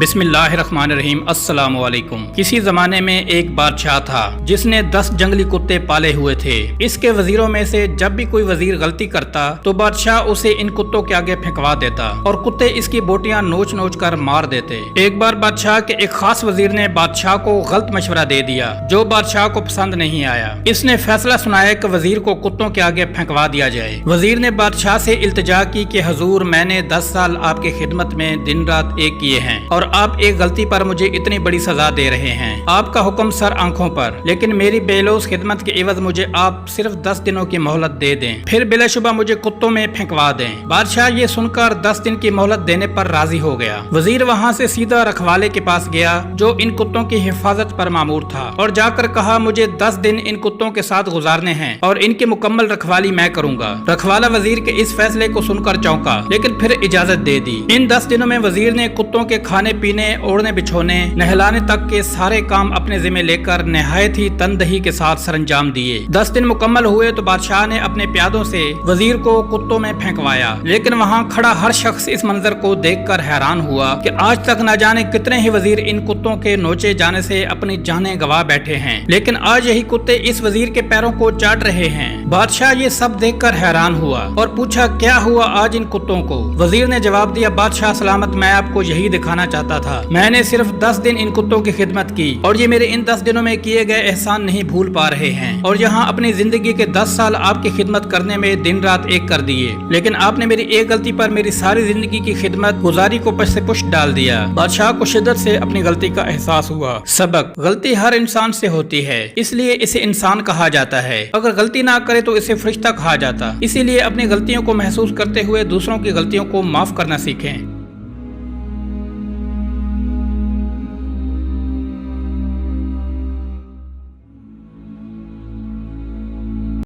बिस्मिल्लाहिर्रहमानिर्रहीम। अस्सलाम वालेकुम। किसी जमाने में एक बादशाह था जिसने 10 जंगली कुत्ते पाले हुए थे। इसके वजीरों में से जब भी कोई वजीर गलती करता तो बादशाह उसे इन कुत्तों के आगे फेंकवा देता और कुत्ते इसकी बोटियां नोच नोच कर मार देते। एक बार बादशाह के एक खास वजीर ने बादशाह को गलत मशवरा दे दिया जो बादशाह को पसंद नहीं आया। इसने फैसला सुनाया कि वजीर को कुत्तों के आगे फेंकवा दिया जाए। वजीर ने बादशाह से इल्तिजा की कि हुजूर, मैंने 10 साल आपकी खिदमत में दिन रात एक किए हैं और आप एक गलती पर मुझे इतनी बड़ी सजा दे रहे हैं। आपका हुक्म सर आंखों पर, लेकिन मेरी बेलौस खिदमत के एवज मुझे आप सिर्फ 10 दिनों की मोहलत दे दें, फिर बिलाशुबा मुझे कुत्तों में फेंकवा दें। बादशाह ये सुनकर 10 दिन की मोहलत देने पर राजी हो गया। वजीर वहाँ से सीधा रखवाले के पास गया जो इन कुत्तों की हिफाजत पर मामूर था और जाकर कहा, मुझे 10 दिन इन कुत्तों के साथ गुजारने हैं और इनकी मुकम्मल रखवाली मैं करूँगा। रखवाला वजीर के इस फैसले को सुनकर चौंका, लेकिन फिर इजाजत दे दी। इन 10 दिनों में वजीर ने कुत्तों के खाने पीने, ओढ़ने बिछोने, नहलाने तक के सारे काम अपने जिम्मे लेकर नहायत ही तनदही के साथ सरंजाम दिए। 10 दिन मुकम्मल हुए तो बादशाह ने अपने प्यादों से वजीर को कुत्तों में फेंकवाया, लेकिन वहाँ खड़ा हर शख्स इस मंजर को देखकर हैरान हुआ कि आज तक न जाने कितने ही वजीर इन कुत्तों के नोचे जाने से अपनी जानें गवा बैठे हैं, लेकिन आज यही कुत्ते इस वजीर के पैरों को चाट रहे हैं। बादशाह ये सब देखकर हैरान हुआ और पूछा, क्या हुआ आज इन कुत्तों को? वजीर ने जवाब दिया, बादशाह सलामत, मैं आपको यही दिखाना चाहता था। मैंने सिर्फ 10 दिन इन कुत्तों की खिदमत की और ये मेरे इन 10 दिनों में किए गए एहसान नहीं भूल पा रहे हैं और यहाँ अपनी जिंदगी के 10 साल आपकी खिदमत करने में दिन रात एक कर दिए, लेकिन आपने मेरी एक गलती पर मेरी सारी जिंदगी की खिदमत गुजारी को पश से पुश डाल दिया। बादशाह को शिद्दत से अपनी गलती का एहसास हुआ। सबक, गलती हर इंसान से होती है, इसलिए इसे इंसान कहा जाता है। अगर गलती ना करे तो इसे फरिश्ता कहा जाता। इसीलिए अपनी गलतियों को महसूस करते हुए दूसरों की गलतियों को माफ करना सीखें।